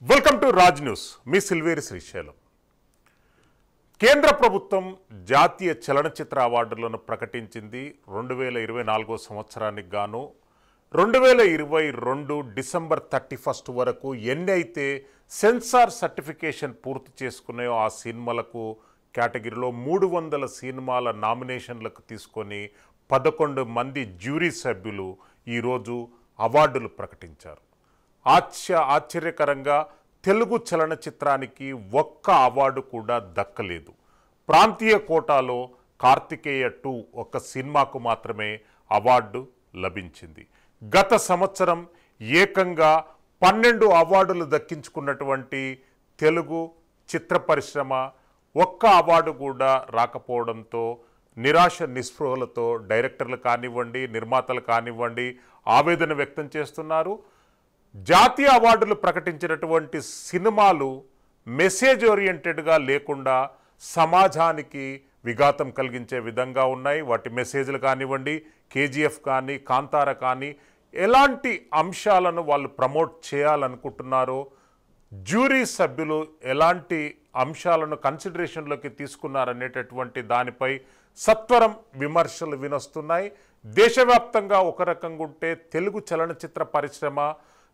Welcome to Raj news. మీ సిల్వేరి శ్రీశైలం. కేంద్ర ప్రభుత్వం జాతీయ చలనచిత్ర అవార్డులను ప్రకటించింది. 2024 సంవత్సరానికి గాను 2022 డిసెంబర్ 31 వరకు ఎన్నైతే సెన్సార్ సర్టిఫికేషన్ పూర్తి చేసుకున్నాయో ఆ సినిమాలకు కేటగిరీలో 300 సినిమాల నామినేషన్లకు తీసుకొని 11 మంది జ్యూరీ సభ్యులు ఈరోజు అవార్డులు ప్రకటించారు. ఆశ్చర్యకరంగా తెలుగు చలనచిత్రానికి ఒక్క అవార్డు కూడా దక్కలేదు. ప్రాంతీయ కోటాలో కార్తికేయ 2 ఒక సినిమాకు మాత్రమే అవార్డు లభించింది. గత సంవత్సరం ఏకంగా 12 అవార్డులు దక్కించుకున్నటువంటి తెలుగు చిత్ర పరిశ్రమ ఒక్క అవార్డు కూడా రాకపోవడంతో నిరాశ నిస్పృహలతో డైరెక్టర్లు కానివ్వండి, నిర్మాతలు కానివ్వండి ఆవేదన వ్యక్తం చేస్తున్నారు. జాతీయ అవార్డులు ప్రకటించినటువంటి సినిమాలు మెసేజ్ ఓరియంటెడ్గా లేకుండా సమాజానికి విఘాతం కలిగించే విధంగా ఉన్నాయి. వాటి మెసేజ్లు కానివ్వండి, కేజీఎఫ్ కానీ, కాంతార కానీ ఎలాంటి అంశాలను వాళ్ళు ప్రమోట్ చేయాలనుకుంటున్నారో, జ్యూరీ సభ్యులు ఎలాంటి అంశాలను కన్సిడరేషన్లోకి తీసుకున్నారనేటటువంటి దానిపై సత్వరం విమర్శలు వినొస్తున్నాయి. దేశవ్యాప్తంగా ఒక రకంగా ఉంటే తెలుగు చలనచిత్ర పరిశ్రమ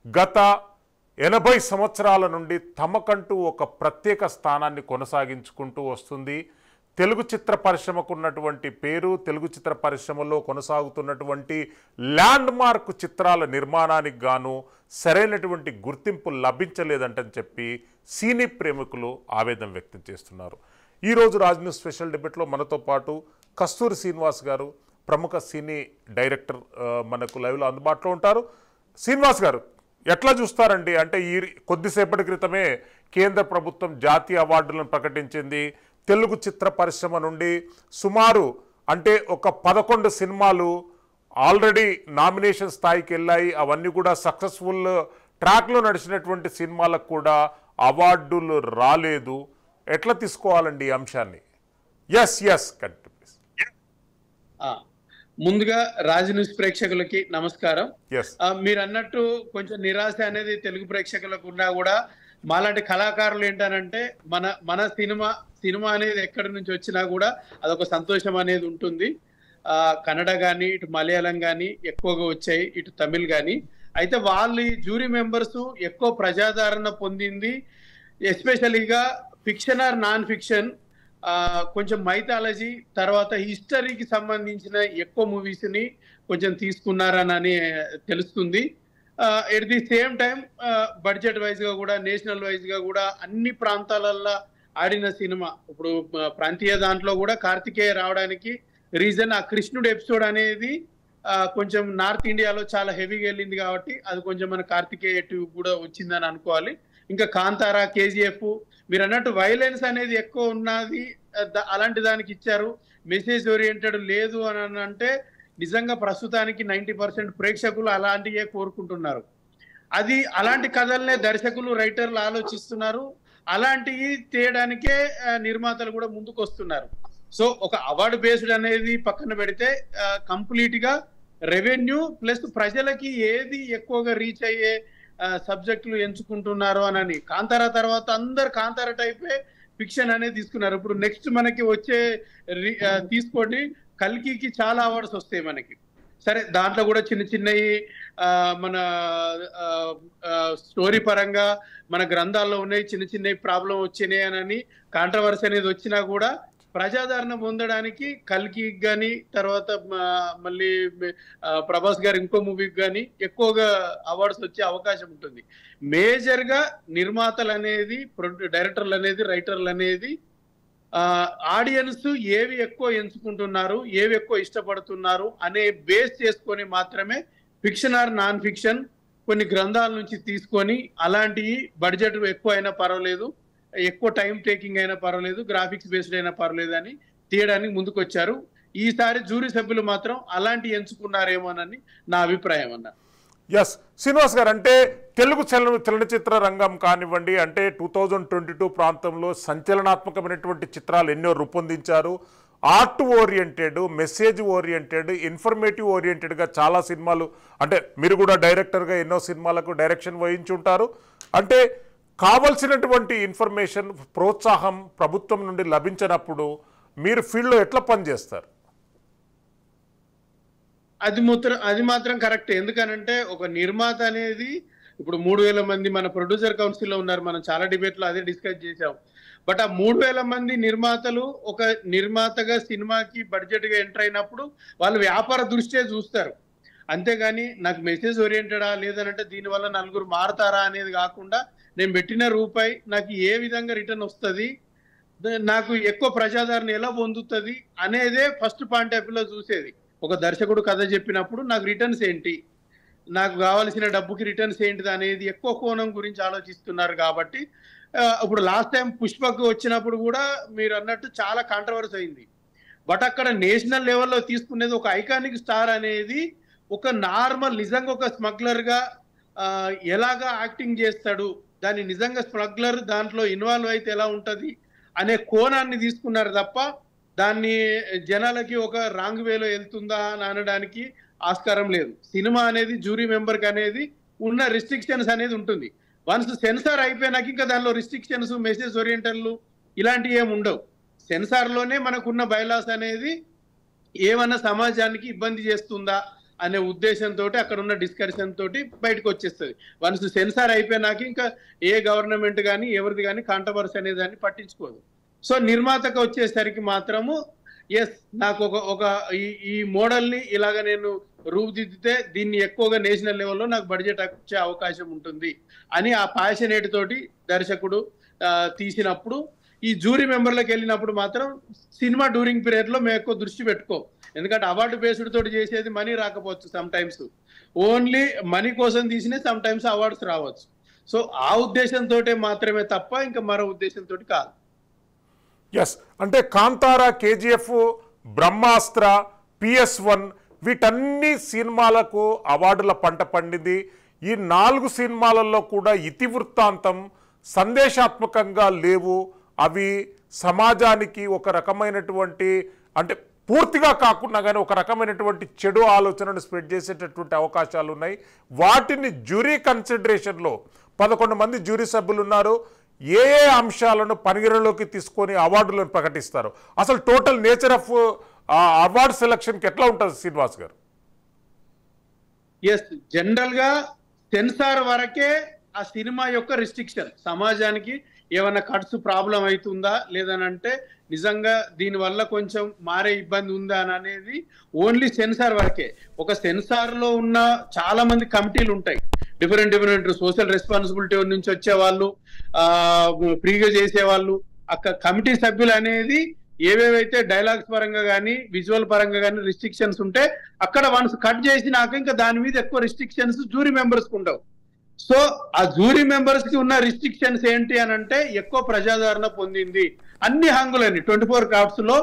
గత 80 సంవత్సరాల నుండి తమకంటూ ఒక ప్రత్యేక స్థానాన్ని కొనసాగించుకుంటూ వస్తుంది. తెలుగు చిత్ర పరిశ్రమకు ఉన్నటువంటి పేరు, తెలుగు చిత్ర పరిశ్రమలో కొనసాగుతున్నటువంటి ల్యాండ్ మార్క్ చిత్రాల నిర్మాణానికి గాను సరైనటువంటి గుర్తింపు లభించలేదంటని చెప్పి సినీ ప్రేమికులు ఆవేదన వ్యక్తం చేస్తున్నారు. ఈరోజు రాజ్ న్యూస్ స్పెషల్ డిబేట్లో మనతో పాటు కస్తూరి శ్రీనివాస్ గారు, ప్రముఖ సినీ డైరెక్టర్, మనకు లైవ్లో అందుబాటులో ఉంటారు. శ్రీనివాస్ గారు, ఎట్లా చూస్తారండి? అంటే ఈ కొద్దిసేపటి క్రితమే కేంద్ర ప్రభుత్వం జాతీయ అవార్డులను ప్రకటించింది. తెలుగు చిత్ర పరిశ్రమ నుండి సుమారు అంటే ఒక 11 సినిమాలు ఆల్రెడీ నామినేషన్ స్థాయికి వెళ్ళాయి. అవన్నీ కూడా సక్సెస్ఫుల్ ట్రాక్లో నడిచినటువంటి సినిమాలకు కూడా అవార్డులు రాలేదు. ఎట్లా తీసుకోవాలండి ఈ అంశాన్ని? Yes continues. ముందుగా రాజ్ న్యూస్ ప్రేక్షకులకి నమస్కారం. మీరు అన్నట్టు కొంచెం నిరాశ అనేది తెలుగు ప్రేక్షకులకు ఉన్నా కూడా మాలాంటి కళాకారులు ఏంటనంటే మన సినిమా అనేది ఎక్కడి నుంచి వచ్చినా కూడా అదొక సంతోషం అనేది ఉంటుంది. కన్నడ కానీ, ఇటు మలయాళం కానీ ఎక్కువగా వచ్చాయి, ఇటు తమిళ్ కానీ. అయితే వాళ్ళు ఈ జ్యూరీ మెంబర్స్ ఎక్కువ ప్రజాదరణ పొందింది ఎస్పెషలీగా ఫిక్షన్ ఆర్ నాన్ ఫిక్షన్, కొంచెం మైథాలజీ తర్వాత హిస్టరీకి సంబంధించిన ఎక్కువ మూవీస్ ని కొంచెం తీసుకున్నారని తెలుస్తుంది. At the same time budget wise గా కూడా, నేషనల్ వైజ్ గా కూడా అన్ని ప్రాంతాలలో ఆడిన సినిమా. ఇప్పుడు ప్రాంతీయ దాంట్లో కూడా కార్తికేయ రావడానికి రీజన్ ఆ కృష్ణుడు ఎపిసోడ్ అనేది కొంచెం నార్త్ ఇండియాలో చాలా హెవీగా వెళ్ళింది కాబట్టి అది కొంచెం మన కార్తికేయ 2 కూడా వచ్చిందని అనుకోవాలి. ఇంకా కాంతారా, కేజీఎఫ్ మీరు అన్నట్టు వైలెన్స్ అనేది ఎక్కువ ఉన్నది, అలాంటి దానికి ఇచ్చారు. మెసేజ్ ఓరియంటెడ్ లేదు అని అంటే నిజంగా ప్రస్తుతానికి 90% ప్రేక్షకులు అలాంటివే కోరుకుంటున్నారు. అది అలాంటి కథలనే దర్శకులు, రైటర్లు ఆలోచిస్తున్నారు. అలాంటివి తీయడానికే నిర్మాతలు కూడా ముందుకు వస్తున్నారు. సో ఒక అవార్డు బేస్డ్ అనేది పక్కన పెడితే కంప్లీట్ గా రెవెన్యూ ప్లస్ ప్రజలకి ఏది ఎక్కువగా రీచ్ అయ్యే సబ్జెక్టులు ఎంచుకుంటున్నారు అని. కాంతారా తర్వాత అందరు కాంతారా టైపే ఫిక్షన్ అనేది తీసుకున్నారు. ఇప్పుడు నెక్స్ట్ మనకి వచ్చే తీసుకోండి, కల్కికి చాలా అవార్డ్స్ వస్తాయి మనకి. సరే, దాంట్లో కూడా చిన్నవి మన స్టోరీ పరంగా మన గ్రంథాల్లో ఉన్నాయి, చిన్నవి ప్రాబ్లం వచ్చినాయి అని కాంట్రవర్సీ అనేది వచ్చినా కూడా ప్రజాదరణ పొందడానికి కల్కి కానీ, తర్వాత మళ్ళీ ప్రభాస్ గారు ఇంకో మూవీకి కానీ ఎక్కువగా అవార్డ్స్ వచ్చే అవకాశం ఉంటుంది. మేజర్ గా నిర్మాతలు అనేది, డైరెక్టర్లు అనేది, రైటర్లు అనేది ఆడియన్స్ ఏవి ఎక్కువ ఎంచుకుంటున్నారు, ఏవి ఎక్కువ ఇష్టపడుతున్నారు అనే బేస్ చేసుకొని మాత్రమే ఫిక్షన్ ఆర్ నాన్ ఫిక్షన్ కొన్ని గ్రంథాల నుంచి తీసుకొని అలాంటివి బడ్జెట్ ఎక్కువ అయినా పర్వాలేదు, ఎక్కువ టైం టేకింగ్ అయినా పర్వాలేదు, గ్రాఫిక్స్ బేస్డ్ అయినా పర్వాలేదు అని తీయడానికి ముందుకు వచ్చారు. ఈసారి జ్యూరీ సభ్యులు మాత్రం అలాంటి ఎంచుకున్నారేమోనని నా అభిప్రాయం అన్న. ఎస్ శ్రీనివాస్ గారు, అంటే తెలుగు చలనచిత్ర రంగం కానివ్వండి, అంటే 2022 ప్రాంతంలో సంచలనాత్మకమైనటువంటి చిత్రాలు ఎన్నో రూపొందించారు. Art oriented, message oriented, informative ఓరియంటెడ్గా చాలా సినిమాలు, అంటే మీరు కూడా డైరెక్టర్గా ఎన్నో సినిమాలకు డైరెక్షన్ వహించుంటారు. అంటే కావలసినటువంటి ఇన్ఫర్మేషన్ ప్రోత్సాహం ప్రభుత్వం నుండి లభించినప్పుడు మీరు ఫీల్డ్లో ఎట్లా పనిచేస్తారు? అది మాత్రం కరెక్ట్. ఎందుకనంటే ఒక నిర్మాత అనేది ఇప్పుడు 3000 మంది మన ప్రొడ్యూసర్ కౌన్సిల్లో ఉన్నారు. మనం చాలా డిబేట్లో అదే డిస్కస్ చేసాం. బట్ ఆ 3000 మంది నిర్మాతలు ఒక నిర్మాతగా సినిమాకి బడ్జెట్గా ఎంటర్ అయినప్పుడు వాళ్ళు వ్యాపార దృష్ట్యే చూస్తారు. అంతేగాని నాకు మెసేజ్ ఓరియంటెడా లేదనంటే దీనివల్ల నలుగురు మారతారా అనేది కాకుండా నేను పెట్టిన రూపాయి నాకు ఏ విధంగా రిటర్న్ వస్తుంది, నాకు ఎక్కువ ప్రజాదరణ ఎలా పొందుతుంది అనేదే ఫస్ట్ పాయింట్ ఆఫ్ వ్యూలో చూసేది. ఒక దర్శకుడు కథ చెప్పినప్పుడు నాకు రిటర్న్స్ ఏంటి, నాకు కావాల్సిన డబ్బుకి రిటర్న్స్ ఏంటిది అనేది ఎక్కువ కోణం గురించి ఆలోచిస్తున్నారు. కాబట్టి ఇప్పుడు లాస్ట్ టైం పుష్పకు వచ్చినప్పుడు కూడా మీరు అన్నట్టు చాలా కాంట్రవర్సీ అయింది. బట్ అక్కడ నేషనల్ లెవెల్లో తీసుకునేది ఒక ఐకానిక్ స్టార్ అనేది ఒక నార్మల్ నిజంగా ఒక స్మగ్లర్గా ఎలాగా యాక్టింగ్ చేస్తాడు, దాన్ని నిజంగా స్మగ్లర్ దాంట్లో ఇన్వాల్వ్ అయితే ఎలా ఉంటుంది అనే కోణాన్ని తీసుకున్నారు తప్ప దాన్ని జనాలకి ఒక రాంగ్ వేలో వెళ్తుందా అని అనడానికి ఆస్కారం లేదు. సినిమా అనేది జ్యూరీ మెంబర్కి అనేది ఉన్న రిస్ట్రిక్షన్స్ అనేది ఉంటుంది. వన్స్ సెన్సార్ అయిపోయినాక ఇంకా దానిలో రిస్ట్రిక్షన్స్ మెసేజ్ ఓరియంటర్లు ఇలాంటివి ఏమి ఉండవు. సెన్సార్లోనే మనకున్న బైలాస్ అనేది ఏమన్నా సమాజానికి ఇబ్బంది చేస్తుందా అనే ఉద్దేశంతో అక్కడ ఉన్న డిస్కషన్ తోటి బయటకు వచ్చేస్తుంది. వన్స్ సెన్సార్ అయిపోయినాక ఇంకా ఏ గవర్నమెంట్ కానీ ఎవరిది కానీ కాంట్రవర్సీ అనే దాన్ని పట్టించుకోదు. సో నిర్మాతకు వచ్చేసరికి మాత్రము ఎస్ నాకు ఒక ఈ మోడల్ని ఇలాగ నేను రూపుదిద్దితే దీన్ని ఎక్కువగా నేషనల్ లెవెల్లో నాకు బడ్జెట్ వచ్చే అవకాశం ఉంటుంది అని ఆ ప్యాషనేట్ తోటి దర్శకుడు తీసినప్పుడు ఈ జ్యూరీ మెంబర్లకు వెళ్ళినప్పుడు మాత్రం సినిమా డ్యూరింగ్ పీరియడ్లో మేము ఎక్కువ దృష్టి పెట్టుకో. ఎందుకంటే అవార్డు బేస్డ్ తోటి చేసేది మనీ రాకపోవచ్చు, సమ్ టైమ్స్ ఓన్లీ మనీ కోసం తీసినే సమ్ టైమ్స్ అవార్డ్స్ రావచ్చు. సో ఆ ఉద్దేశంతో మాత్రమే తప్ప ఇంకా మరో ఉద్దేశంతో కాదు. ఎస్, అంటే కాంతారా, కేజీఎఫ్, బ్రహ్మాస్త్ర, PS1 వీటన్ని సినిమాలకు అవార్డుల పంట పండింది. ఈ 4 సినిమాలలో కూడా ఇతివృత్తాంతం సందేశాత్మకంగా లేవు. అవి సమాజానికి ఒక రకమైనటువంటి అంటే పూర్తిగా కాకుండా కానీ ఒక రకమైనటువంటి చెడు ఆలోచనను స్ప్రెడ్ చేసేటటువంటి అవకాశాలు ఉన్నాయి. వాటిని జ్యూరీ కన్సిడరేషన్లో 11 మంది జ్యూరీ సభ్యులు ఉన్నారు. ఏ అంశాలను పరిగణలోకి తీసుకొని అవార్డులను ప్రకటిస్తారు? అసలు టోటల్ నేచర్ ఆఫ్ అవార్డు సెలక్షన్కి ఎట్లా ఉంటుంది శ్రీనివాస్ గారు? ఎస్, జనరల్ గా సెన్సార్ వరకే ఆ సినిమా యొక్క రిస్ట్రిక్షన్. సమాజానికి ఏమైనా ఖర్చు ప్రాబ్లం అవుతుందా లేదనంటే నిజంగా దీనివల్ల కొంచెం మారే ఇబ్బంది ఉందా అని అనేది ఓన్లీ సెన్సార్ వరకే. ఒక సెన్సార్ లో ఉన్న చాలా మంది కమిటీలు ఉంటాయి, డిఫరెంట్ సోషల్ రెస్పాన్సిబిలిటీ నుంచి వచ్చే వాళ్ళు, ఫ్రీగా చేసేవాళ్ళు. అక్కడ కమిటీ సభ్యులు అనేది ఏవేవైతే డైలాగ్స్ పరంగా కానీ విజువల్ పరంగా కానీ రిస్ట్రిక్షన్స్ ఉంటే అక్కడ వన్స్ కట్ చేసినాక ఇంకా దాని మీద ఎక్కువ రిస్ట్రిక్షన్స్ జ్యూరీ మెంబర్స్ కు ఉండవు. సో ఆ జ్యూరీ మెంబర్స్ కి ఉన్న రిస్ట్రిక్షన్స్ ఏంటి అని అంటే ఎక్కువ ప్రజాదరణ పొందింది అన్ని హంగులని 24 క్రాఫ్ట్స్ లో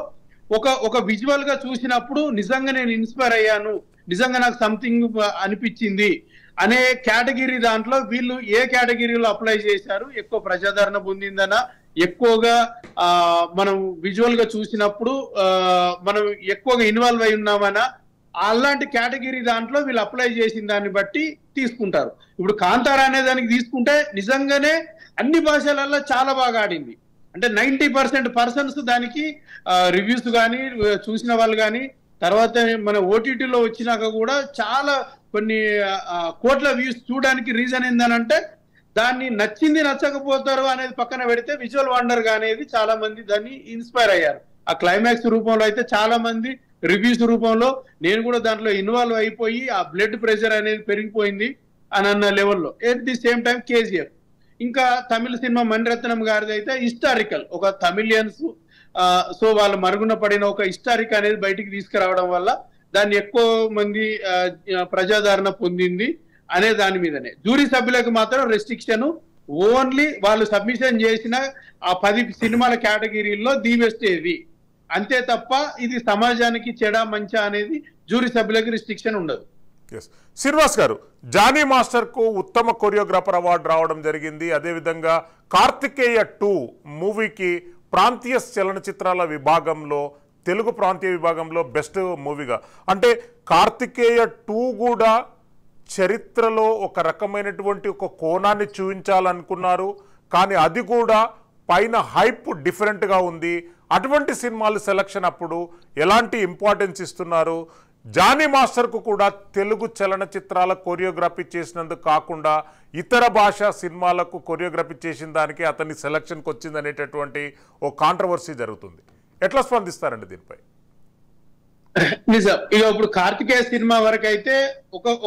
ఒక విజువల్ గా చూసినప్పుడు నిజంగా నేను ఇన్స్పైర్ అయ్యాను, నిజంగా నాకు సంథింగ్ అనిపించింది అనే కేటగిరీ దాంట్లో వీళ్ళు ఏ కేటగిరీలో అప్లై చేశారు, ఎక్కువ ప్రజాదరణ పొందిందనా, ఎక్కువగా మనం విజువల్ గా చూసినప్పుడు మనం ఎక్కువగా ఇన్వాల్వ్ అయి ఉన్నామనా, అలాంటి కేటగిరీ దాంట్లో వీళ్ళు అప్లై చేసిన దాన్ని బట్టి తీసుకుంటారు. ఇప్పుడు కాంతారా అనే దానికి తీసుకుంటే నిజంగానే అన్ని భాషలలో చాలా బాగా ఆడింది. అంటే 90% పర్సన్స్ దానికి రివ్యూస్ కానీ చూసిన వాళ్ళు కానీ తర్వాత మన ఓటీటీలో వచ్చినాక కూడా చాలా కొన్ని కోట్ల వ్యూస్ చూడడానికి రీజన్ ఏందనంటే దాన్ని నచ్చింది నచ్చకపోతారు అనేది పక్కన పెడితే విజువల్ వండర్ గా అనేది చాలా మంది దాన్ని ఇన్స్పైర్ అయ్యారు. ఆ క్లైమాక్స్ రూపంలో అయితే చాలా మంది రివ్యూస్ రూపంలో నేను కూడా దాంట్లో ఇన్వాల్వ్ అయిపోయి ఆ బ్లడ్ ప్రెషర్ అనేది పెరిగిపోయింది అని అన్న లెవెల్లో. At the same time KGF, ఇంకా తమిళ సినిమా మణిరత్నం గారిది అయితే హిస్టారికల్, ఒక తమిళియన్స్ సో వాళ్ళు మరుగున పడిన ఒక హిస్టారిక్ అనేది బయటికి తీసుకురావడం వల్ల దాన్ని ఎక్కువ మంది ప్రజాదరణ పొందింది అనే దాని మీదనే. జ్యూరీ సభ్యులకు మాత్రం రెస్ట్రిక్షన్ ఓన్లీ వాళ్ళు సబ్మిషన్ చేసిన ఆ 10 సినిమాల కేటగిరీల్లో ది బెస్ట్ ఏది అంతే తప్ప ఇది సమాజానికి చెడా మంచా అనేది జ్యూరీ సభ్యులకు రిస్ట్రిక్షన్ ఉండదు. శ్రీనివాస్ గారు, జానీ మాస్టర్ కు ఉత్తమ కొరియోగ్రాఫర్ అవార్డు రావడం జరిగింది. అదేవిధంగా కార్తికేయ 2 మూవీకి ప్రాంతీయ చలనచిత్రాల విభాగంలో తెలుగు ప్రాంతీయ విభాగంలో బెస్ట్ మూవీగా, అంటే కార్తికేయ 2 కూడా చరిత్రలో ఒక రకమైనటువంటి ఒక కోణాన్ని చూపించాలనుకున్నారు. కానీ అది కూడా పైన హైప్ డిఫరెంట్గా ఉంది. అటువంటి సినిమాలు సెలక్షన్ అప్పుడు ఎలాంటి ఇంపార్టెన్స్ ఇస్తున్నారు? జానీ మాస్టర్కు కూడా తెలుగు చలనచిత్రాల కొరియోగ్రఫీ చేసినందుకు కాకుండా ఇతర భాషా సినిమాలకు కొరియోగ్రఫీ చేసిన దానికి అతని సెలక్షన్కి వచ్చిందనేటటువంటి ఓ కాంట్రవర్సీ జరుగుతుంది. ఎట్లా స్పందిస్తారండి దీనిపై? నిజం. ఇక ఇప్పుడు కార్తికేయ సినిమా వరకు అయితే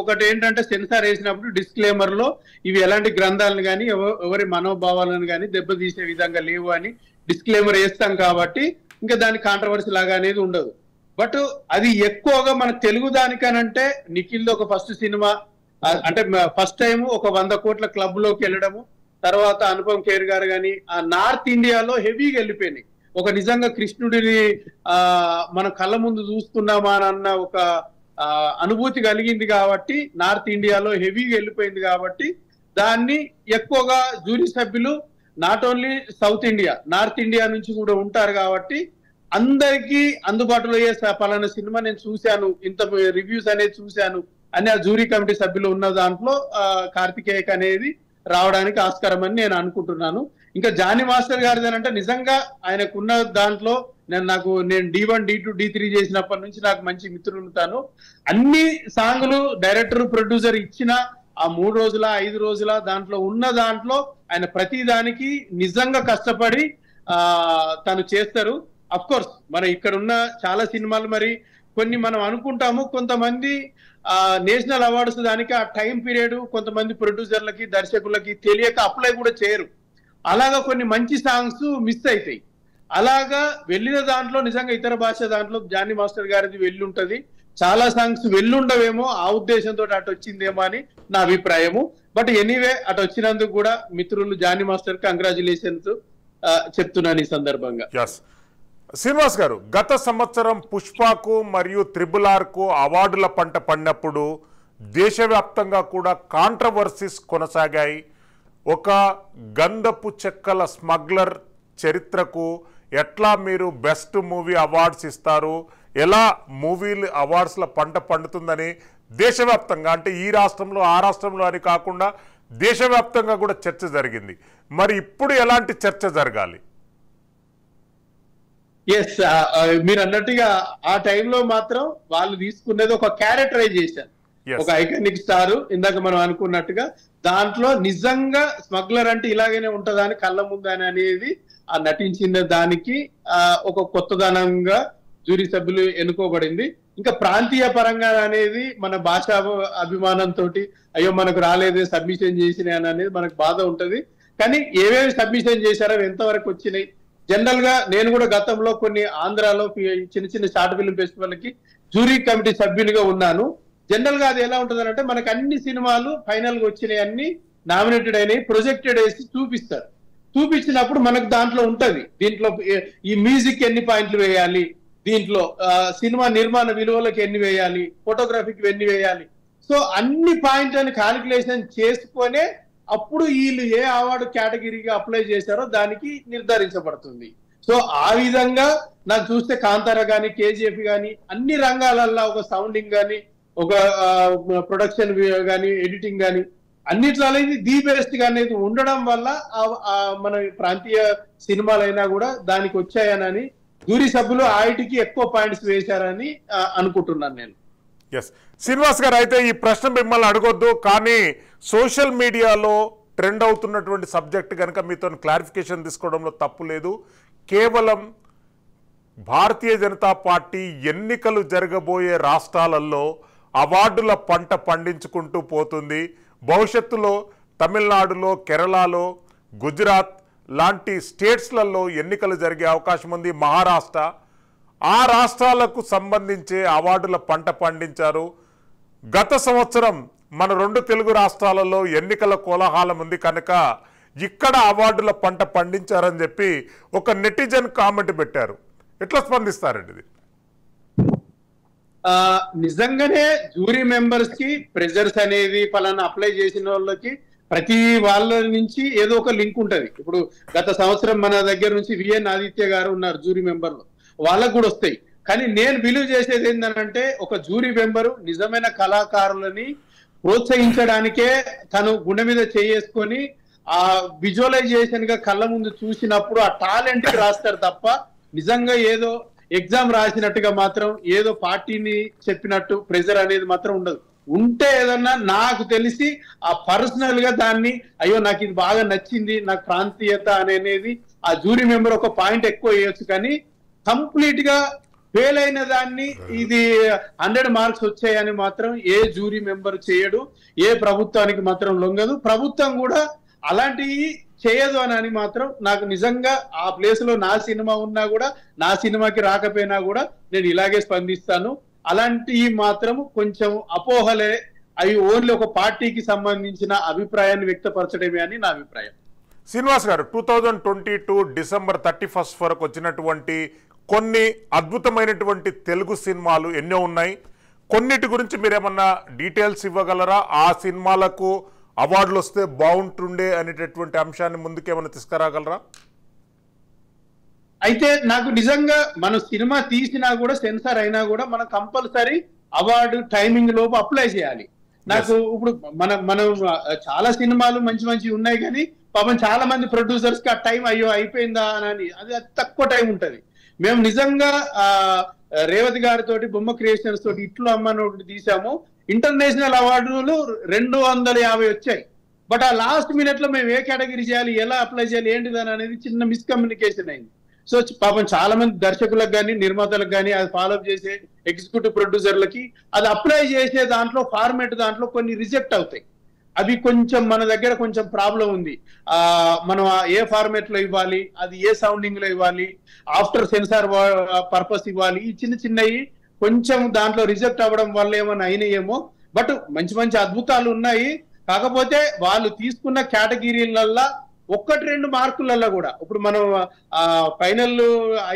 ఒకటి ఏంటంటే సెన్సార్ వేసినప్పుడు డిస్క్లైమర్ లో ఇవి ఎలాంటి గ్రంథాలను కానీ ఎవరి మనోభావాలను కానీ దెబ్బతీసే విధంగా లేవు అని డిస్క్లైమర్ వేస్తాం కాబట్టి ఇంకా దాని కాంట్రవర్సీ లాగా అనేది ఉండదు. బట్ అది ఎక్కువగా మన తెలుగు దానికనంటే నిఖిల్ది ఒక ఫస్ట్ సినిమా, అంటే ఫస్ట్ టైం ఒక 100 కోట్ల క్లబ్ లోకి వెళ్ళడము, తర్వాత అనుపమ్ ఖేర్ గారు కానీ ఆ నార్త్ ఇండియాలో హెవీగా వెళ్ళిపోయినాయి. ఒక నిజంగా కృష్ణుడిని మన కళ్ళ ముందు చూస్తున్నామా అన్న ఒక అనుభూతి కలిగింది కాబట్టి నార్త్ ఇండియాలో హెవీగా వెళ్ళిపోయింది కాబట్టి దాన్ని ఎక్కువగా జూరీ సభ్యులు not only south India north India నుంచి కూడా ఉంటారు కాబట్టి అందరికీ అందుబాటులో అయ్యే పలానా సినిమా నేను చూశాను, ఇంత రివ్యూస్ అనేది చూశాను అని ఆ జూరీ కమిటీ సభ్యులు ఉన్న దాంట్లో కార్తికేయక్ అనేది రావడానికి ఆస్కారం అని నేను అనుకుంటున్నాను. ఇంకా జానీ మాస్టర్ గారిది అంటే నిజంగా ఆయనకున్న దాంట్లో నేను D1, D2, D3 చేసినప్పటి నుంచి నాకు మంచి మిత్రులు తాను. అన్ని సాంగులు డైరెక్టర్ ప్రొడ్యూసర్ ఇచ్చిన ఆ 3 రోజుల 5 రోజుల దాంట్లో ఉన్న దాంట్లో ఆయన ప్రతి దానికి నిజంగా కష్టపడి తను చేస్తారు. అఫ్ కోర్స్ మన ఇక్కడ ఉన్న చాలా సినిమాలు మరి కొన్ని మనం అనుకుంటాము, కొంతమంది నేషనల్ అవార్డ్స్ దానికి ఆ టైం పీరియడ్ కొంతమంది ప్రొడ్యూసర్లకి దర్శకులకి తెలియక అప్లై కూడా చేయరు. అలాగా కొన్ని మంచి సాంగ్స్ మిస్ అవుతాయి. అలాగా వెళ్ళిన దాంట్లో నిజంగా ఇతర భాష దాంట్లో జానీ మాస్టర్ గారిది వెళ్ళుంటది, చాలా సాంగ్స్ వెళ్ళుండవేమో, ఆ ఉద్దేశంతో అటు వచ్చిందేమో అని నా అభిప్రాయము. బట్ ఎనీవే అటు వచ్చినందుకు కూడా మిత్రులు జానీ మాస్టర్ కంగ్రాచులేషన్స్ చెప్తున్నాను ఈ సందర్భంగా. శ్రీనివాస్ గారు, గత సంవత్సరం పుష్పకు మరియు RRRకు అవార్డుల పంట పడినప్పుడు దేశవ్యాప్తంగా కూడా కాంట్రవర్సీస్ కొనసాగాయి. ఒక గంధపు చెక్కల స్మగ్లర్ చరిత్రకు ఎట్లా మీరు బెస్ట్ మూవీ అవార్డ్స్ ఇస్తారు, ఎలా మూవీలు అవార్డ్స్ల పంట పండుతుందని దేశవ్యాప్తంగా, అంటే ఈ రాష్ట్రంలో ఆ రాష్ట్రంలో అని కాకుండా దేశవ్యాప్తంగా కూడా చర్చ జరిగింది. మరి ఇప్పుడు ఎలాంటి చర్చ జరగాలి? ఎస్, మీరు అన్నట్టుగా ఆ టైంలో మాత్రం వాళ్ళు తీసుకునేది ఒక క్యారెక్టరైజేషన్, ఒక ఐకానిక్ స్టార్ ఇందాక మనం అనుకున్నట్టుగా దాంట్లో నిజంగా స్మగ్లర్ అంటే ఇలాగనే ఉంటదని కళ్ళ ముందని అనేది ఆ నటించిన దానికి ఒక కొత్తదనంగా జూరీ సభ్యులు ఎన్నుకోబడింది. ఇంకా ప్రాంతీయ పరంగా అనేది మన భాషా అభిమానంతో అయ్యో మనకు రాలేదే సబ్మిషన్ చేసిన అనేది మనకు బాధ ఉంటది. కానీ ఏవేవి సబ్మిషన్ చేశారో ఎంతవరకు వచ్చినాయి, జనరల్ గా నేను కూడా గతంలో కొన్ని ఆంధ్రాలో చిన్న చిన్న షార్ట్ ఫిల్మ్ ఫెస్టివల్ కి జూరీ కమిటీ సభ్యునిగా ఉన్నాను. జనరల్ గా అది ఎలా ఉంటది అంటే మనకు అన్ని సినిమాలు ఫైనల్ గా వచ్చినాయి, అన్ని నామినేటెడ్ అయినాయి, ప్రొజెక్టెడ్ వేసి చూపిస్తారు. చూపించినప్పుడు మనకు దాంట్లో ఉంటది, దీంట్లో ఈ మ్యూజిక్ ఎన్ని పాయింట్లు వేయాలి, దీంట్లో సినిమా నిర్మాణ విలువలకు ఎన్ని వేయాలి, ఫోటోగ్రఫీకి ఎన్ని వేయాలి, సో అన్ని పాయింట్లను క్యాలిక్యులేషన్ చేసుకొనే అప్పుడు వీళ్ళు ఏ అవార్డు కేటగిరీగా అప్లై చేశారో దానికి నిర్ధారించబడుతుంది. సో ఆ విధంగా నాకు చూస్తే కాంతార గాని KGF గాని అన్ని రంగాలల్లో ఒక సౌండింగ్ గాని ఒక ప్రొడక్షన్ గాని ఎడిటింగ్ గాని అన్నిట్లో ది బెస్ట్ గా అనేది ఉండడం వల్ల మన ప్రాంతీయ సినిమాలైనా కూడా దానికి వచ్చాయనని జూరీ సభ్యులు ఆయిటికి ఎక్కువ పాయింట్స్ వేశారని అనుకుంటున్నాను నేను. శ్రీనివాస్ గారు, అయితే ఈ ప్రశ్న మిమ్మల్ని అడగొద్దు, కానీ సోషల్ మీడియాలో ట్రెండ్ అవుతున్నటువంటి సబ్జెక్ట్ కనుక మీతో క్లారిఫికేషన్ తీసుకోవడంలో తప్పు లేదు. కేవలం భారతీయ జనతా పార్టీ ఎన్నికలు జరగబోయే రాష్ట్రాలలో అవార్డుల పంట పండించుకుంటూ పోతుంది. భవిష్యత్తులో తమిళనాడులో, కేరళలో, గుజరాత్ లాంటి స్టేట్స్లలో ఎన్నికలు జరిగే అవకాశం ఉంది, మహారాష్ట్ర. ఆ రాష్ట్రాలకు సంబంధించే అవార్డుల పంట పండించారు. గత సంవత్సరం మన 2 తెలుగు రాష్ట్రాలలో ఎన్నికల కోలాహలం ఉంది కనుక ఇక్కడ అవార్డుల పంట పండించారని చెప్పి ఒక నెటిజన్ కామెంట్ పెట్టారు. ఎట్లా స్పందిస్తారండి? నిజంగానే జూరీ మెంబర్స్ కి ప్రెజర్స్ అనేది పలానా అప్లై చేసిన వాళ్ళకి ప్రతి వాళ్ళ నుంచి ఏదో ఒక లింక్ ఉంటది. ఇప్పుడు గత సంవత్సరం మన దగ్గర నుంచి VN ఆదిత్య గారు ఉన్నారు జూరీ మెంబర్ లో, వాళ్ళకు కూడా వస్తాయి. కానీ నేను బిలీవ్ చేసేది ఏంటంటే ఒక జూరీ మెంబరు నిజమైన కళాకారులని ప్రోత్సహించడానికే తను గుండె మీద చేసుకొని ఆ విజువలైజేషన్ గా కళ్ళ ముందు చూసినప్పుడు ఆ టాలెంట్ కి రాస్తారు తప్ప నిజంగా ఏదో ఎగ్జామ్ రాసినట్టుగా మాత్రం ఏదో పార్టీని చెప్పినట్టు ప్రెజర్ అనేది మాత్రం ఉండదు. ఉంటే ఏదన్నా నాకు తెలిసి ఆ పర్సనల్ గా దాన్ని అయ్యో నాకు ఇది బాగా నచ్చింది, నాకు ప్రాంతీయత అనేది ఆ జ్యూరీ మెంబర్ ఒక పాయింట్ ఎక్కువ వేయొచ్చు, కానీ కంప్లీట్ గా ఫెయిల్ అయిన దాన్ని ఇది 100 మార్క్స్ వచ్చాయని మాత్రం ఏ జ్యూరీ మెంబర్ చేయడు, ఏ ప్రభుత్వానికి మాత్రం లొంగదు. ప్రభుత్వం కూడా అలాంటివి చేయదు అని మాత్రం నాకు నిజంగా ఆ ప్లేస్ లో నా సినిమా ఉన్నా కూడా నా సినిమాకి రాకపోయినా కూడా నేను ఇలాగే స్పందిస్తాను. అలాంటివి మాత్రం కొంచెం అపోహలే, అవి ఓన్లీ ఒక పార్టీకి సంబంధించిన అభిప్రాయాన్ని వ్యక్తపరచడమే అని నా అభిప్రాయం. శ్రీనివాస్ గారు, 2022 డిసెంబర్ 31 వరకు వచ్చినటువంటి కొన్ని అద్భుతమైనటువంటి తెలుగు సినిమాలు ఎన్నో ఉన్నాయి. కొన్నిటి గురించి మీరేమన్నా డీటెయిల్స్ ఇవ్వగలరా? ఆ సినిమాలకు అవార్డులు వస్తే బాగుంటుండే అనేటటువంటి అంశాన్ని ముందుకేమన్నా తీసుకురాగలరా? అయితే నాకు నిజంగా మనం సినిమా తీసినా కూడా సెన్సార్ అయినా కూడా మనం కంపల్సరీ అవార్డు టైమింగ్ లోపు అప్లై చేయాలి. నాకు ఇప్పుడు మనం చాలా సినిమాలు మంచి మంచి ఉన్నాయి, కానీ పాపం చాలా మంది ప్రొడ్యూసర్స్ కి ఆ టైం అయ్యో అయిపోయిందా అని అది తక్కువ టైం ఉంటది. మేము నిజంగా రేవతి గారితో బొమ్మ క్రియేషన్స్ తోటి ఇట్లు అమ్మని ఒకటి తీసాము. ఇంటర్నేషనల్ అవార్డులు 250 వచ్చాయి. బట్ ఆ లాస్ట్ మినిట్ లో మేము ఏ కేటగిరీ చేయాలి, ఎలా అప్లై చేయాలి, ఏంటిదని అనేది చిన్న మిస్కమ్యూనికేషన్ అయింది. సో పాపం చాలా మంది దర్శకులకు కానీ నిర్మాతలకు కానీ అది ఫాలోఅప్ చేసే ఎగ్జిక్యూటివ్ ప్రొడ్యూసర్లకి అది అప్లై చేసే దాంట్లో ఫార్మేట్ దాంట్లో కొన్ని రిజెక్ట్ అవుతాయి. అవి కొంచెం మన దగ్గర కొంచెం ప్రాబ్లం ఉంది. మనం ఏ ఫార్మేట్ లో ఇవ్వాలి, అది ఏ సౌండింగ్ లో ఇవ్వాలి, ఆఫ్టర్ సెన్సార్ పర్పస్ ఇవ్వాలి, ఈ చిన్న చిన్నవి కొంచెం దాంట్లో రిజెక్ట్ అవ్వడం వల్ల ఏమైనా అయినాయేమో. బట్ మంచి మంచి అద్భుతాలు ఉన్నాయి. కాకపోతే వాళ్ళు తీసుకున్న కేటగిరీలల్లో 1-2 మార్కులలో కూడా ఇప్పుడు మనం ఫైనల్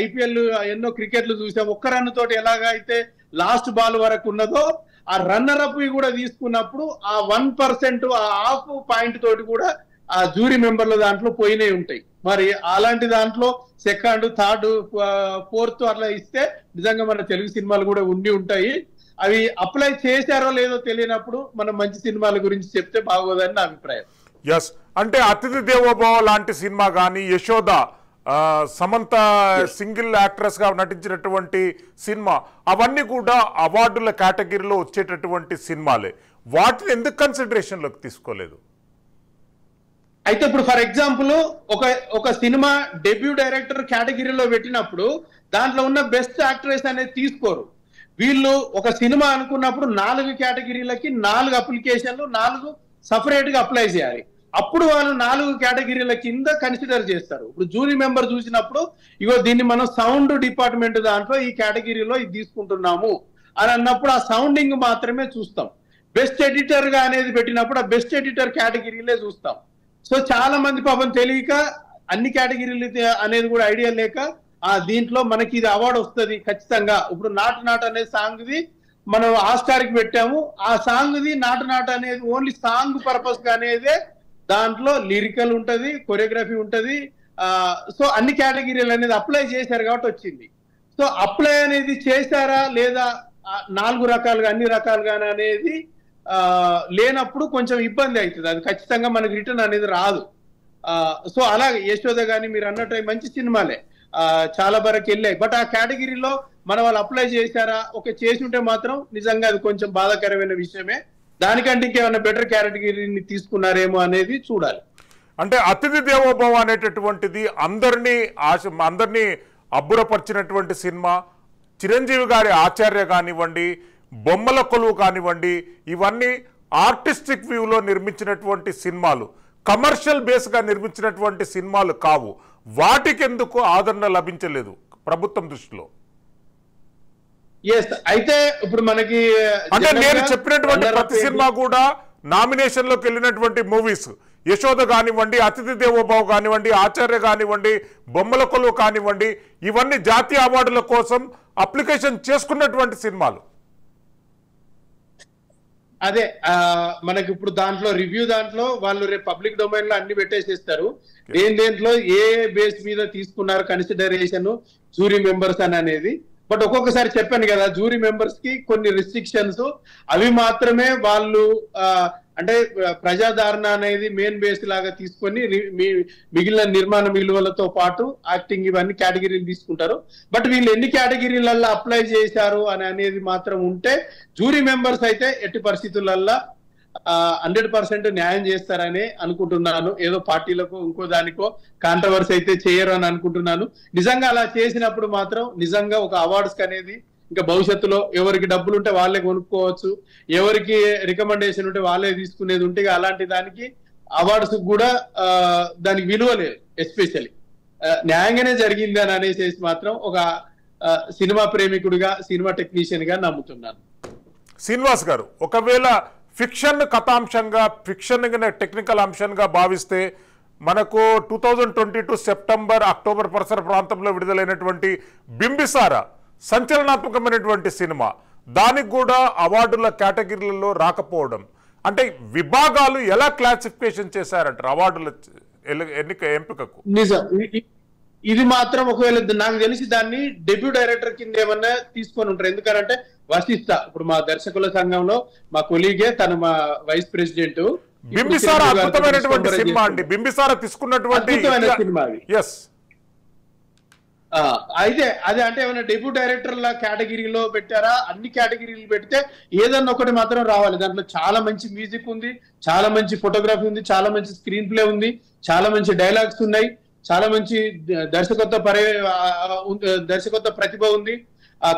ఐపీఎల్ ఎన్నో క్రికెట్లు చూసాం. 1 రన్ తోటి ఎలాగా అయితే లాస్ట్ బాల్ వరకు ఉన్నదో ఆ రన్నర్ అప్ కూడా తీసుకున్నప్పుడు ఆ 1% ఆ హాఫ్ పాయింట్ తోటి కూడా ఆ జ్యూరీ మెంబర్ల దాంట్లో పోయినవి ఉంటాయి. మరి అలాంటి దాంట్లో సెకండ్, థర్డ్, ఫోర్త్ అట్లా ఇస్తే నిజంగా మన తెలుగు సినిమాలు కూడా ఉండి ఉంటాయి. అవి అప్లై చేశారో లేదో తెలియనప్పుడు మనం మంచి సినిమాల గురించి చెప్తే బాగోదని నా అభిప్రాయం. ఎస్, అంటే అతిథి దేవోభవ లాంటి సినిమా కానీ, యశోద సమంత సింగిల్ యాక్ట్రెస్ గా నటించినటువంటి సినిమా, అవన్నీ కూడా అవార్డుల కేటగిరీలో వచ్చేటటువంటి సినిమాలే. వాటిని ఎందుకు కన్సిడరేషన్ లోకి తీసుకోలేదు? అయితే ఇప్పుడు ఫర్ ఎగ్జాంపుల్ ఒక సినిమా డెబ్యూ డైరెక్టర్ కేటగిరీలో పెట్టినప్పుడు దాంట్లో ఉన్న బెస్ట్ యాక్ట్రెస్ అనేది తీసుకోరు. వీళ్ళు ఒక సినిమా అనుకున్నప్పుడు 4 కేటగిరీలకి 4 అప్లికేషన్లు 4 సపరేట్ గా అప్లై చేయాలి. అప్పుడు వాళ్ళు 4 కేటగిరీల కింద కన్సిడర్ చేస్తారు. ఇప్పుడు జ్యూరీ మెంబర్ చూసినప్పుడు ఇగో దీన్ని మనం సౌండ్ డిపార్ట్మెంట్ దాంట్లో ఈ కేటగిరీలో ఇది తీసుకుంటున్నాము అని అన్నప్పుడు ఆ సౌండింగ్ మాత్రమే చూస్తాం. బెస్ట్ ఎడిటర్ గా అనేది పెట్టినప్పుడు ఆ బెస్ట్ ఎడిటర్ కేటగిరీలే చూస్తాం. సో చాలా మంది పాపం తెలియక అన్ని కేటగిరీలు అనేది కూడా ఐడియా లేక దీంట్లో మనకి ఇది అవార్డు వస్తుంది ఖచ్చితంగా. ఇప్పుడు నాటు నాటు అనే సాంగ్ ది మనం హాట్‌స్టార్ కి పెట్టాము. ఆ సాంగ్ ది నాటు నాటు అనేది ఓన్లీ సాంగ్ పర్పస్ గా అనేదే దాంట్లో లిరికల్ ఉంటది, కొరియోగ్రఫీ ఉంటది. సో అన్ని కేటగిరీలు అనేది అప్లై చేశారు కాబట్టి వచ్చింది. సో అప్లై అనేది చేశారా లేదా 4 రకాలుగా అన్ని రకాలుగా అనేది లేనప్పుడు కొంచెం ఇబ్బంది అవుతుంది. అది ఖచ్చితంగా మనకి రిటర్న్ అనేది రాదు. సో అలాగే యశోద గాని మీరు అన్నట్టు మంచి సినిమాలే చాలా వరకు వెళ్ళాయి. బట్ ఆ కేటగిరీలో మన వాళ్ళు అప్లై చేశారా, ఓకే చేసి ఉంటే మాత్రం నిజంగా అది కొంచెం బాధాకరమైన విషయమే. దానికంటే ఇంకేమైనా బెటర్ కేటగిరీని తీసుకున్నారేమో అనేది చూడాలి. అంటే అతిథి దేవోభవ అనేటటువంటిది అందరినీ అబ్బురపరిచినటువంటి సినిమా. చిరంజీవి గారి ఆచార్య కానివ్వండి, బొమ్మల కొలువు కానివ్వండి, ఇవన్నీ ఆర్టిస్టిక్ వ్యూలో నిర్మించినటువంటి సినిమాలు, కమర్షియల్ బేస్గా నిర్మించినటువంటి సినిమాలు కావు. వాటికి ఎందుకు ఆదరణ లభించలేదు ప్రభుత్వం దృష్టిలో? అయితే ఇప్పుడు మనకి అంటే నేను చెప్పినటువంటి ప్రతి సినిమా కూడా నామినేషన్ లోకి వెళ్ళినటువంటి మూవీస్, యశోద కానివ్వండి, అతిథి దేవోభవ కానివ్వండి, ఆచార్య కానివ్వండి, బొమ్మల కొలువు కానివ్వండి, ఇవన్నీ జాతీయ అవార్డుల కోసం అప్లికేషన్ చేసుకున్నటువంటి సినిమాలు. అదే మనకి ఇప్పుడు దాంట్లో రివ్యూ దాంట్లో వాళ్ళు రేపు పబ్లిక్ డొమైన్ లో అన్ని పెట్టేసేస్తారు. దేంట్లో ఏ బేస్ మీద తీసుకున్నారు కన్సిడరేషన్ జ్యూరీ మెంబర్స్ అనేది. బట్ ఒక్కొక్కసారి చెప్పాను కదా, జ్యూరీ మెంబర్స్ కి కొన్ని రిస్ట్రిక్షన్స్, అవి మాత్రమే వాళ్ళు అంటే ప్రజాదరణ అనేది మెయిన్ బేస్ లాగా తీసుకొని మిగిలిన నిర్మాణ విలువలతో పాటు యాక్టింగ్ ఇవన్నీ కేటగిరీలు తీసుకుంటారు. బట్ వీళ్ళు ఎన్ని కేటగిరీలలో అప్లై చేశారు అనేది మాత్రం ఉంటే జూరీ మెంబర్స్ అయితే ఎట్టి పరిస్థితులలో 100% న్యాయం చేస్తారని అనుకుంటున్నాను. ఏదో పార్టీలకు ఇంకో దానికో కాంట్రవర్సీ అయితే చేయరు అని అనుకుంటున్నాను. నిజంగా అలా చేసినప్పుడు మాత్రం నిజంగా ఒక అవార్డ్స్ అనేది ఇంకా భవిష్యత్తులో ఎవరికి డబ్బులు ఉంటే వాళ్ళే కొనుక్కోవచ్చు, ఎవరికి రికమెండేషన్ ఉంటే వాళ్ళే తీసుకునేది ఉంటే అలాంటి దానికి అవార్డ్స్ కూడా దానికి విలువ లేదు. ఎస్పెషల్లీ న్యాయంగానే జరిగింది అని అనేసి మాత్రం ఒక సినిమా ప్రేమికుడిగా సినిమా టెక్నీషియన్ గా నమ్ముతున్నాను. శ్రీనివాస్ గారు, ఒకవేళ ఫిక్షన్ కథాంశంగా ఫిక్షన్ టెక్నికల్ అంశంగా భావిస్తే మనకు 2022 సెప్టెంబర్ అక్టోబర్ పరిసర ప్రాంతంలో విడుదలైనటువంటి బింబిసారా సంచలనాత్మకమైనటువంటి సినిమా, దానికి కూడా అవార్డుల కేటగిరీలలో రాకపోవడం అంటే విభాగాలు ఎలా క్లాసిఫికేషన్ చేశారంటారు అవార్డుల ఎంపికకు? నిజం, ఇది మాత్రం ఒకవేళ నాకు తెలిసి దాన్ని డెబ్యూ డైరెక్టర్ కింద ఏమన్నా తీసుకొని ఉంటారు. ఎందుకంటే వశిష్ఠ ఇప్పుడు మా దర్శకుల సంఘంలో మా కొలీగే, తను మా వైస్ ప్రెసిడెంట్. బింబిసారా అద్భుతమైనటువంటి సినిమా అండి. బింబిసారా తీసుకున్నటువంటి సినిమా అయితే అదే అంటే ఏమైనా డెబ్యూ డైరెక్టర్ల కేటగిరీలో పెట్టారా? అన్ని కేటగిరీలు పెడితే ఏదన్నా ఒకటి మాత్రం రావాలి. దాంట్లో చాలా మంచి మ్యూజిక్ ఉంది, చాలా మంచి ఫోటోగ్రఫీ ఉంది, చాలా మంచి స్క్రీన్ ప్లే ఉంది, చాలా మంచి డైలాగ్స్ ఉన్నాయి, చాలా మంచి దర్శకత్వ ప్రతిభ ఉంది.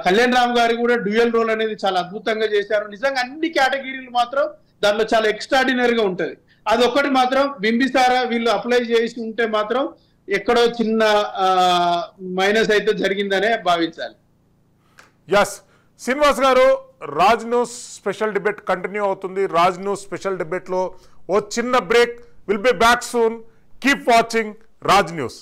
కళ్యాణ్ రామ్ గారు కూడా డ్యూయల్ రోల్ అనేది చాలా అద్భుతంగా చేశారు. నిజంగా అన్ని కేటగిరీలు మాత్రం దాంట్లో చాలా ఎక్స్ట్రాడినరీగా ఉంటది. అది ఒక్కటి మాత్రం బింబిసారా వీళ్ళు అప్లై చేసి ఉంటే మాత్రం ఎక్కడో చిన్న మైనస్ అయితే జరిగిందనే భావించాలి. ఎస్ శ్రీనివాస్ గారు, Raj news special debate continue అవుతుంది. రాజ్ న్యూస్ స్పెషల్ డిబేట్ లో ఓ చిన్న break. Will be back soon. Keep watching Raj news.